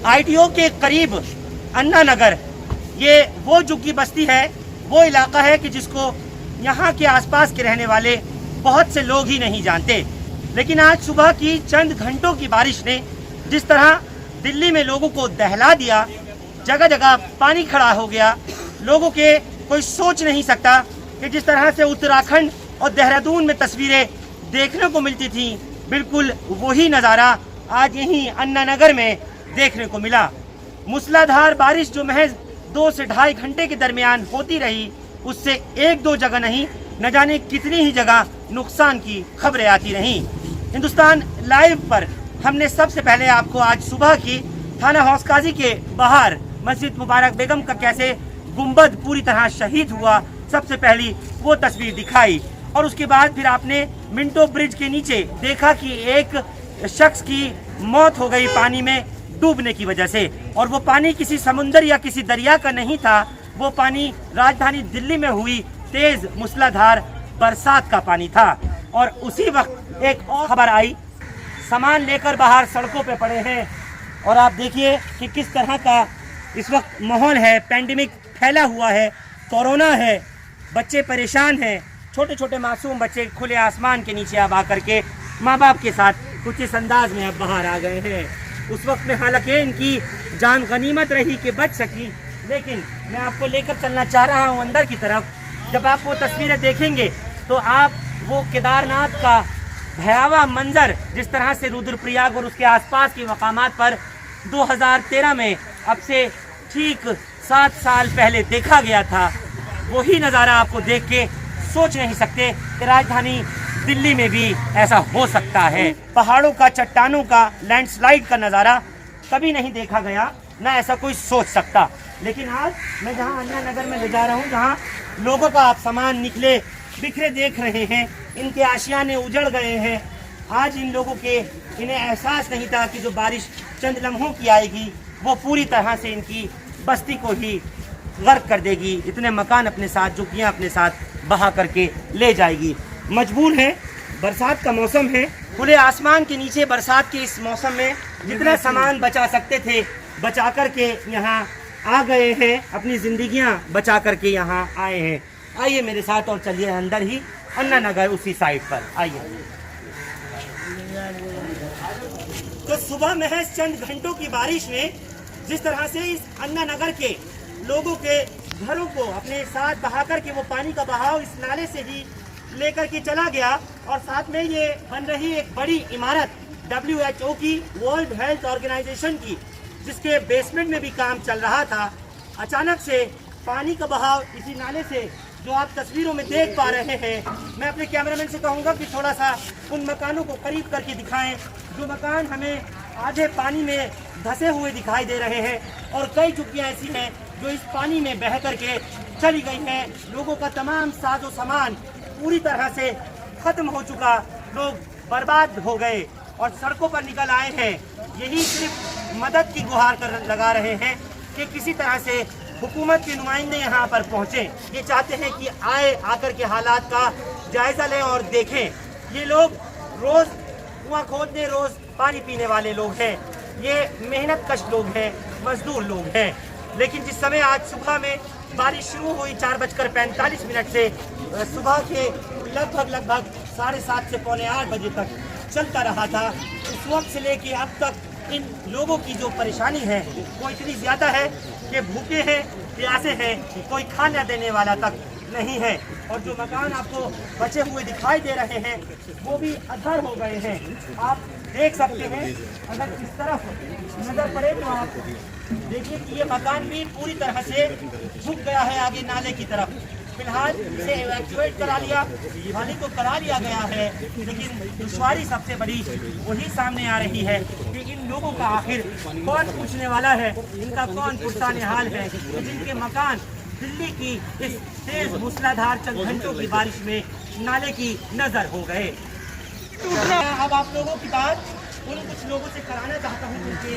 ITO के करीब अन्ना नगर, ये वो झुग्गी बस्ती है, वो इलाका है कि जिसको यहाँ के आसपास के रहने वाले बहुत से लोग ही नहीं जानते। लेकिन आज सुबह की चंद घंटों की बारिश ने जिस तरह दिल्ली में लोगों को दहला दिया, जगह जगह पानी खड़ा हो गया, लोगों के कोई सोच नहीं सकता कि जिस तरह से उत्तराखंड और देहरादून में तस्वीरें देखने को मिलती थी, बिल्कुल वही नज़ारा आज यहीं अन्ना नगर में देखने को मिला। मूसलाधार बारिश जो महज 2 से ढाई घंटे के दरमियान होती रही, उससे एक दो जगह नहीं, न जाने कितनी ही जगह नुकसान की खबरें आती रहीं। हिंदुस्तान लाइव पर हमने सबसे पहले आपको आज सुबह की थाना हौस काजी के बाहर मस्जिद मुबारक बेगम का कैसे गुंबद पूरी तरह शहीद हुआ, सबसे पहली वो तस्वीर दिखाई। और उसके बाद फिर आपने मिंटो ब्रिज के नीचे देखा कि एक शख्स की मौत हो गई पानी में डूबने की वजह से, और वो पानी किसी समुंदर या किसी दरिया का नहीं था, वो पानी राजधानी दिल्ली में हुई तेज मूसलाधार बरसात का पानी था। और उसी वक्त एक और खबर आई, सामान लेकर बाहर सड़कों पे पड़े हैं, और आप देखिए कि किस तरह का इस वक्त माहौल है। पैंडेमिक फैला हुआ है, कोरोना है, बच्चे परेशान हैं, छोटे छोटे मासूम बच्चे खुले आसमान के नीचे अब आकर के माँ बाप के साथ कुछ इस अंदाज में अब बाहर आ गए हैं। उस वक्त में हालांकि इनकी जान गनीमत रही कि बच सकी, लेकिन मैं आपको लेकर चलना चाह रहा हूँ अंदर की तरफ। जब आप वो तस्वीरें देखेंगे तो आप वो केदारनाथ का भयावह मंजर, जिस तरह से रुद्रप्रयाग और उसके आसपास के मकामात पर 2013 में अब से ठीक 7 साल पहले देखा गया था, वही नज़ारा आपको देख के सोच नहीं सकते कि राजधानी दिल्ली में भी ऐसा हो सकता है। पहाड़ों का, चट्टानों का, लैंडस्लाइड का नज़ारा कभी नहीं देखा गया, ना ऐसा कोई सोच सकता। लेकिन आज मैं जहां अन्ना नगर में ले जा रहा हूं, जहां लोगों का आप सामान निकले बिखरे देख रहे हैं, इनके आशियाने उजड़ गए हैं। आज इन लोगों के इन्हें एहसास नहीं था कि जो बारिश चंद लम्हों की आएगी वो पूरी तरह से इनकी बस्ती को ही गर्क कर देगी, इतने मकान अपने साथ, झुग्गियाँ अपने साथ बहा करके ले जाएगी। मजबूर हैं, बरसात का मौसम है, खुले आसमान के नीचे बरसात के इस मौसम में जितना सामान बचा सकते थे बचा करके यहाँ आ गए हैं, अपनी जिंदगियाँ बचा करके यहाँ आए हैं। आइए मेरे साथ और चलिए अंदर ही अन्ना नगर उसी साइड पर आइए। तो सुबह महज चंद घंटों की बारिश में जिस तरह से इस अन्ना नगर के लोगों के घरों को अपने साथ बहा कर के वो पानी का बहाव इस नाले से ही लेकर के चला गया, और साथ में ये बन रही एक बड़ी इमारत WHO की, वर्ल्ड हेल्थ ऑर्गेनाइजेशन की, जिसके बेसमेंट में भी काम चल रहा था, अचानक से पानी का बहाव इसी नाले से जो आप तस्वीरों में देख पा रहे हैं। मैं अपने कैमरामैन से कहूँगा कि थोड़ा सा उन मकानों को करीब करके दिखाएं, जो मकान हमें आधे पानी में धंसे हुए दिखाई दे रहे हैं, और कई झुग्गियाँ ऐसी हैं जो इस पानी में बह करके चली गई हैं। लोगों का तमाम साजो सामान पूरी तरह से खत्म हो चुका, लोग बर्बाद हो गए और सड़कों पर निकल आए हैं। यही सिर्फ मदद की गुहार कर लगा रहे हैं कि किसी तरह से हुकूमत के नुमाइंदे यहाँ पर पहुँचे। ये चाहते हैं कि आए, आकर के हालात का जायजा लें और देखें। ये लोग रोज़ कुआं खोदने, रोज़ पानी पीने वाले लोग हैं, ये मेहनत कश लोग हैं, मजदूर लोग हैं। लेकिन जिस समय आज सुबह में बारिश शुरू हुई 4:45 से सुबह के लगभग 7:30 से पौने 8 बजे तक चलता रहा था, उस वक्त से लेके अब तक इन लोगों की जो परेशानी है वो इतनी ज़्यादा है कि भूखे हैं, प्यासे हैं, कोई खाना देने वाला तक नहीं है। और जो मकान आपको बचे हुए दिखाई दे रहे हैं वो भी अधर हो गए हैं। आप देख सकते हैं, अगर इस तरफ नजर पड़े तो आप देखिए कि ये मकान भी पूरी तरह से झुक गया है आगे नाले की तरफ। फिलहाल इसे इवैक्यूएट करा लिया, खाली तो करा लिया गया है, लेकिन दुश्वारी सबसे बड़ी वही सामने आ रही है कि इन लोगों का आखिर कौन पूछने वाला है, इनका कौन पुरसान हाल है, जिनके मकान दिल्ली की इस तेज मूसलाधार चंद घंटों की बारिश में नाले की नजर हो गए। अब आप लोगों की बात उन कुछ लोगों से कराना चाहता हूँ जिनके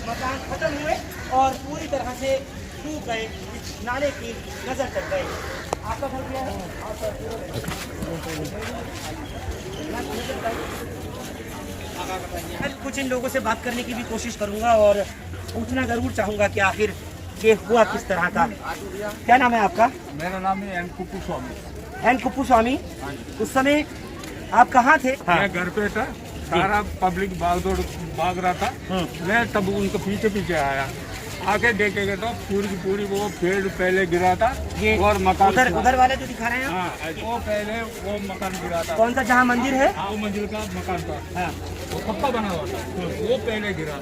मकान खत्म हुए और पूरी तरह से डूब गए, इस नाले की नजर चल गए। आपका घर क्या है? कुछ इन लोगों से बात करने की भी कोशिश करूंगा और पूछना जरूर चाहूंगा कि आखिर ये हुआ किस तरह का। क्या नाम है आपका? मेरा नाम है एन कुप्पू स्वामी। एन कुप्पू स्वामी, उस समय आप कहाँ थे? मैं घर पे था, सारा पब्लिक भाग रहा था। मैं तब उनके पीछे पीछे आया, आके देखेगा तो पूरी की पूरी वो पेड़ पहले गिरा था। ये और मकान उधर वाले जो दिखा रहे हैं आप? हाँ, वो पहले वो मकान गिरा था। कौन सा जहाँ मंदिर है? हाँ, वो मंजिल का मकान था। हाँ। वो पक्का बना हुआ था, वो पहले गिरा,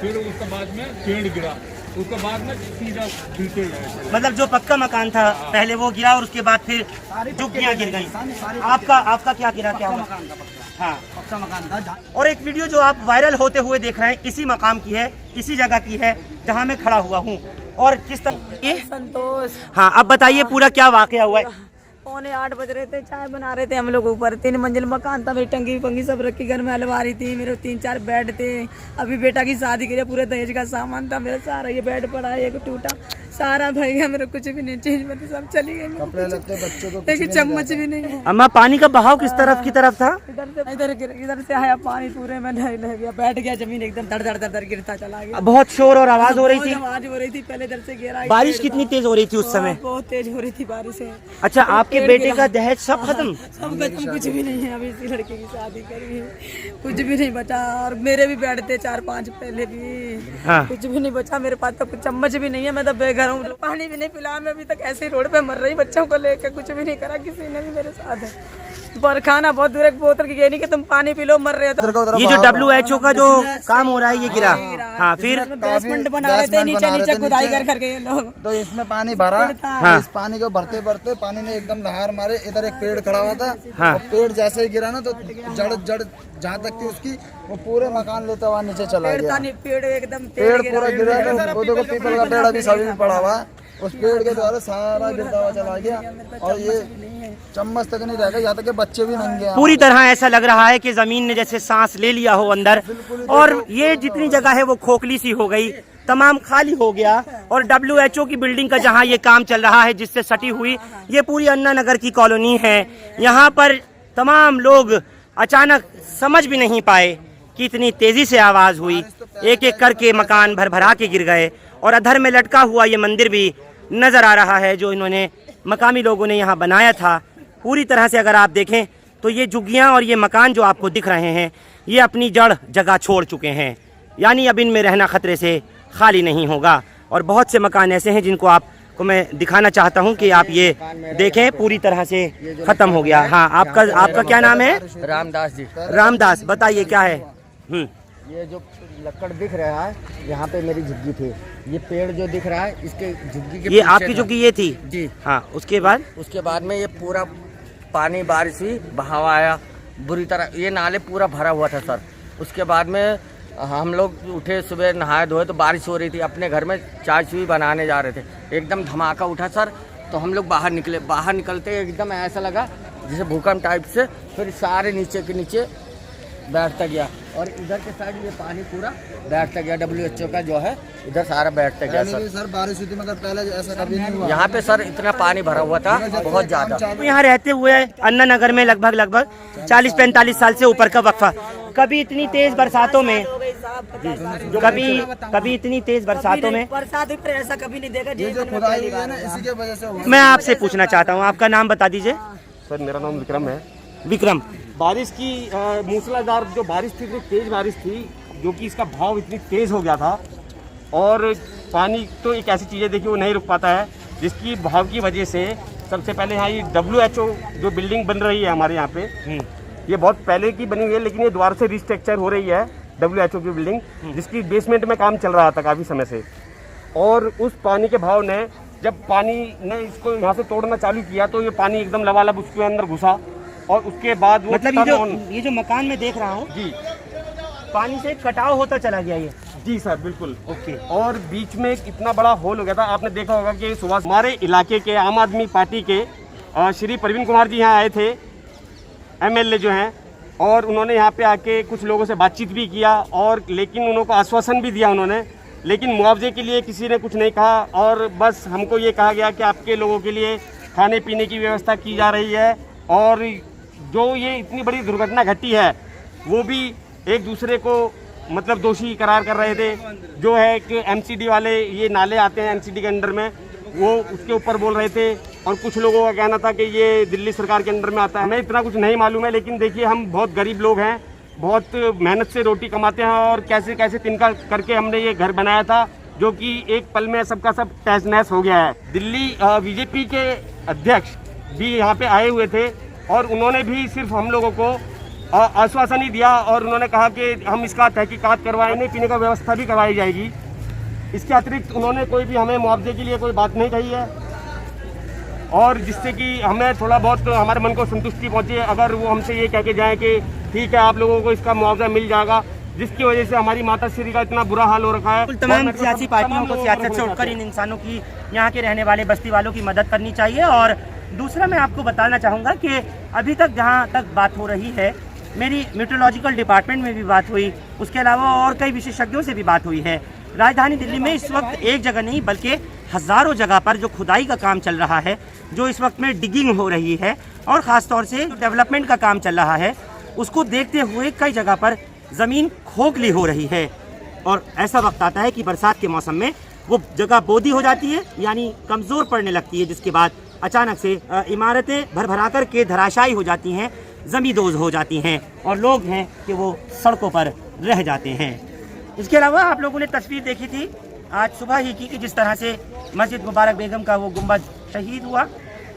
फिर उसके बाद में पेड़ गिरा, उसके बाद में सीधा गिरते गए। मतलब जो पक्का मकान था पहले वो गिरा और उसके बाद फिर झुग्गियाँ गिर गई। आपका क्या गिरा? क्या हुआ? हाँ, पक्का मकान था। और एक वीडियो जो आप वायरल होते हुए देख रहे हैं इसी मकाम की है, इसी जगह की है जहाँ मैं खड़ा हुआ हूँ। और किस तरह ये संतोष, हाँ, अब बताइए पूरा क्या वाकया हुआ है। 7:45 बज रहे थे, चाय बना रहे थे हम लोग ऊपर। 3 मंजिल मकान था, मेरी टंगी पंगी सब रखी, घर में अलमारी थी, मेरे 3-4 बेड थे। अभी बेटा की शादी करी, पूरे दहेज का सामान था मेरा सारा। ये बेड पड़ा है, एक टूटा सारा भैया, मेरे कुछ भी नहीं, चीज में सब चली गई। कपड़े लगते बच्चों को एक चम्मच भी नहीं है। अम्मा, पानी का बहाव किस तरफ की तरफ था? इधर से आया पानी, पूरे में ढह गया, बैठ गया जमीन, एकदम धड़ धड़ धड़ गिरता चला गया। बहुत शोर और आवाज हो रही थी। आवाज हो रही थी, पहले इधर से गिरा। बारिश कितनी तेज हो रही थी उस समय? बहुत तेज हो रही थी बारिश। अच्छा, आपके बेटे का दहेज सब खत्म? सब खत्म, कुछ भी नहीं है। अभी इसी लड़के की शादी करी है, कुछ भी नहीं बचा। और मेरे भी बैठ थे 4-5 पहले भी। हाँ। कुछ भी नहीं बचा मेरे पास, तो कुछ चम्मच भी नहीं है। मैं तो बेघर हूँ, पानी भी नहीं पिला। मैं अभी तक ऐसे ही रोड पे मर रही, बच्चों को लेकर। कुछ भी नहीं करा किसी ने भी मेरे साथ। पर खाना बहुत दूर, एक बोतल की ये नहीं कि तुम पानी पी लो, मर रहे हो। ये जो WHO का जो काम हो रहा है ये गिरा। हाँ, फिर बेसमेंट बना रहे थे, नीचे खुदाई कर गए लोग। तो इसमें पानी भरा। हाँ। इस पानी को भरते भरते पानी ने एकदम लहर मारे। इधर एक पेड़ खड़ा हुआ था। हाँ। और पेड़ जैसे ही गिरा ना तो जड़ जहाँ तक थी उसकी, वो पूरे मकान लेता हुआ नीचे चला गया। पेड़ एकदम पेड़ पूरा गिरा। वो देखो पीपल का पेड़ अभी सभी में पड़ा हुआ, उस पेड़ के द्वारा सारा गिरता हुआ चला गया। और ये चम्मच तक नहीं रहेगा, यहाँ तक के बच्चे भी नंगे हैं। पूरी तरह ऐसा लग रहा है कि जमीन ने जैसे सांस ले लिया हो अंदर, और ये जितनी जगह है वो खोखली सी हो गई, तमाम खाली हो गया। और WHO की बिल्डिंग का जहाँ ये काम चल रहा है, जिससे सटी हुई ये पूरी अन्ना नगर की कॉलोनी है। यहाँ पर तमाम लोग अचानक समझ भी नहीं पाए कि इतनी तेजी से आवाज हुई। एक एक करके मकान भर भरा के गिर गए। और अधर में लटका हुआ ये मंदिर भी नजर आ रहा है जो इन्होंने मकामी लोगों ने यहाँ बनाया था। पूरी तरह से अगर आप देखें तो ये झुग्गियाँ और ये मकान जो आपको दिख रहे हैं ये अपनी जड़ जगह छोड़ चुके हैं, यानी अब इनमें रहना खतरे से खाली नहीं होगा। और बहुत से मकान ऐसे हैं जिनको आपको मैं दिखाना चाहता हूं कि आप ये देखें, पूरी तरह से खत्म हो गया। हाँ, आपका क्या नाम है? रामदास जी। रामदास, बताइए क्या है? ये जो लकड़ दिख रहा है, यहाँ पे मेरी झुग्गी थी। ये पेड़ जो दिख रहा है, इसके झुग्गी के ये आपकी झुग्गी ये थी? जी हाँ। उसके बाद में ये पूरा पानी, बारिश हुई, बहाव आया बुरी तरह, ये नाले पूरा भरा हुआ था सर। उसके बाद में हम लोग उठे, सुबह नहाए धोए तो बारिश हो रही थी। अपने घर में चाय चुई बनाने जा रहे थे, एकदम धमाका उठा सर। तो हम लोग बाहर निकले, बाहर निकलते एकदम ऐसा लगा जैसे भूकंप टाइप से। फिर सारे नीचे के नीचे बैठता गया, और इधर के साइड ये पानी पूरा बैठता गया। WHO का जो है इधर सारा बैठता गया सर बारिश हुई थी, मगर पहले ऐसा कभी नहीं हुआ। यहाँ पे सर इतना पानी भरा हुआ था, बहुत ज्यादा। यहाँ रहते हुए अन्ना नगर में लगभग 40-45 साल से ऊपर का वक्फा, कभी इतनी तेज बरसातों में कभी इतनी तेज बरसातों में बरसात ऐसा कभी नहीं देखा। ये जो खुदाई हुई है ना, इसी के वजह से हुआ। मैं आपसे पूछना चाहता हूँ, आपका नाम बता दीजिए। सर मेरा नाम विक्रम है। विक्रम, बारिश की मूसलाधार जो बारिश थी, इतनी तेज बारिश थी जो कि इसका भाव इतनी तेज हो गया था। और पानी तो एक ऐसी चीज़ है, देखिए वो नहीं रुक पाता है, जिसकी भाव की वजह से सबसे पहले यहाँ ये WHO जो बिल्डिंग बन रही है हमारे यहाँ पे, ये बहुत पहले की बनी हुई है, लेकिन ये दोबारा से रिस्ट्रक्चर हो रही है WHO की बिल्डिंग, जिसकी बेसमेंट में काम चल रहा था काफ़ी समय से। और उस पानी के भाव ने, जब पानी ने इसको यहाँ से तोड़ना चालू किया तो ये पानी एकदम लबालब उसके अंदर घुसा। और उसके बाद वो मतलब ये जो मकान में देख रहा हूँ जी, पानी से कटाव होता चला गया ये। जी सर बिल्कुल। ओके। और बीच में एक इतना बड़ा होल हो गया था। आपने देखा होगा कि सुबह हमारे इलाके के आम आदमी पार्टी के श्री प्रवीण कुमार जी यहाँ आए थे, MLA जो हैं, और उन्होंने यहाँ पे आके कुछ लोगों से बातचीत भी किया, और लेकिन उनको आश्वासन भी दिया उन्होंने, लेकिन मुआवजे के लिए किसी ने कुछ नहीं कहा। और बस हमको ये कहा गया कि आपके लोगों के लिए खाने पीने की व्यवस्था की जा रही है। और जो ये इतनी बड़ी दुर्घटना घटी है वो भी एक दूसरे को मतलब दोषी करार कर रहे थे। जो है कि एमसीडी वाले ये नाले आते हैं एमसीडी के अंडर में, वो उसके ऊपर बोल रहे थे। और कुछ लोगों का कहना था कि ये दिल्ली सरकार के अंडर में आता है। हमें इतना कुछ नहीं मालूम है, लेकिन देखिए हम बहुत गरीब लोग हैं, बहुत मेहनत से रोटी कमाते हैं और कैसे कैसे तिनका करके हमने ये घर बनाया था, जो कि एक पल में सबका सब तहस नहस हो गया है। दिल्ली बीजेपी के अध्यक्ष भी यहाँ पे आए हुए थे और उन्होंने भी सिर्फ हम लोगों को आश्वासन ही दिया और उन्होंने कहा कि हम इसका तहकीकात करवाएंगे, पीने का व्यवस्था भी करवाई जाएगी। इसके अतिरिक्त उन्होंने कोई भी हमें मुआवजे के लिए कोई बात नहीं कही है, और जिससे कि हमें थोड़ा बहुत हमारे मन को संतुष्टि पहुँचे अगर वो हमसे ये कह के जाएँ कि ठीक है आप लोगों को इसका मुआवजा मिल जाएगा, जिसकी वजह से हमारी माता श्री का इतना बुरा हाल हो रखा है। तमाम सियासी पार्टियों को सियासत से उठकर इन इंसानों की, यहाँ के रहने वाले बस्ती वालों की मदद करनी चाहिए। और दूसरा मैं आपको बताना चाहूँगा कि अभी तक जहाँ तक बात हो रही है, मेरी मीटरोलॉजिकल डिपार्टमेंट में भी बात हुई, उसके अलावा और कई विशेषज्ञों से भी बात हुई है। राजधानी दिल्ली में इस वक्त एक जगह नहीं बल्कि हज़ारों जगह पर जो खुदाई का काम चल रहा है, जो इस वक्त में डिगिंग हो रही है और ख़ास तौर से डेवलपमेंट का काम चल रहा है, उसको देखते हुए कई जगह पर ज़मीन खोखली हो रही है। और ऐसा वक्त आता है कि बरसात के मौसम में वो जगह बोदी हो जाती है, यानी कमज़ोर पड़ने लगती है, जिसके बाद अचानक से इमारतें भर कर के धराशायी हो जाती हैं, ज़मींदोज़ हो जाती हैं और लोग हैं कि वो सड़कों पर रह जाते हैं। इसके अलावा आप लोगों ने तस्वीर देखी थी आज सुबह ही की कि जिस तरह से मस्जिद मुबारक बेगम का वो गुंबद शहीद हुआ,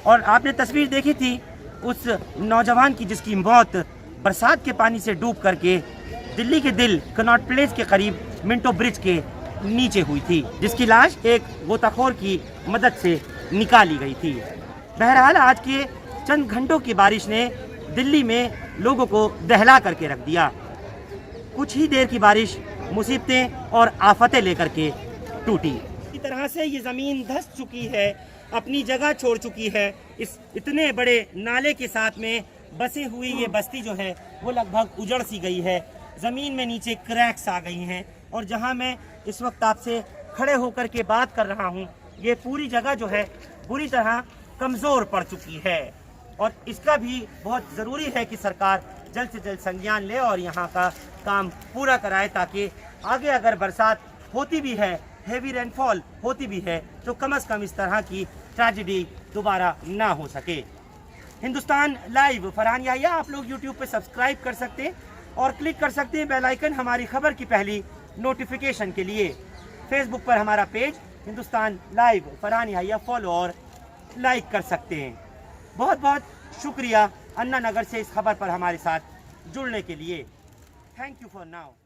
और आपने तस्वीर देखी थी उस नौजवान की जिसकी मौत बरसात के पानी से डूब करके दिल्ली के दिल कनॉट प्लेस के करीब मिंटो ब्रिज के नीचे हुई थी, जिसकी लाश एक गोताखोर की मदद से निकाली गई थी। बहरहाल आज के चंद घंटों की बारिश ने दिल्ली में लोगों को दहला करके रख दिया। कुछ ही देर की बारिश मुसीबतें और आफतें लेकर के टूटी। इसी तरह से ये ज़मीन धंस चुकी है, अपनी जगह छोड़ चुकी है। इस इतने बड़े नाले के साथ में बसी हुई ये बस्ती जो है वो लगभग उजड़ सी गई है। ज़मीन में नीचे क्रैक्स आ गई हैं और जहां मैं इस वक्त आपसे खड़े होकर के बात कर रहा हूं, ये पूरी जगह जो है बुरी तरह कमज़ोर पड़ चुकी है। और इसका भी बहुत ज़रूरी है कि सरकार जल्द से जल्द संज्ञान ले और यहाँ का काम पूरा कराए, ताकि आगे अगर बरसात होती भी है, हेवी रेनफॉल होती भी है, तो कम से कम इस तरह की ट्रेजेडी दोबारा ना हो सके। हिंदुस्तान लाइव फरहान याहिया आप लोग यूट्यूब पे सब्सक्राइब कर सकते हैं और क्लिक कर सकते हैं बेल आइकन हमारी खबर की पहली नोटिफिकेशन के लिए। फेसबुक पर हमारा page Hindustan live Farhan Yahya follow और लाइक कर सकते हैं। बहुत बहुत शुक्रिया अन्ना नगर से इस खबर पर हमारे साथ जुड़ने के लिए। Thank you for now.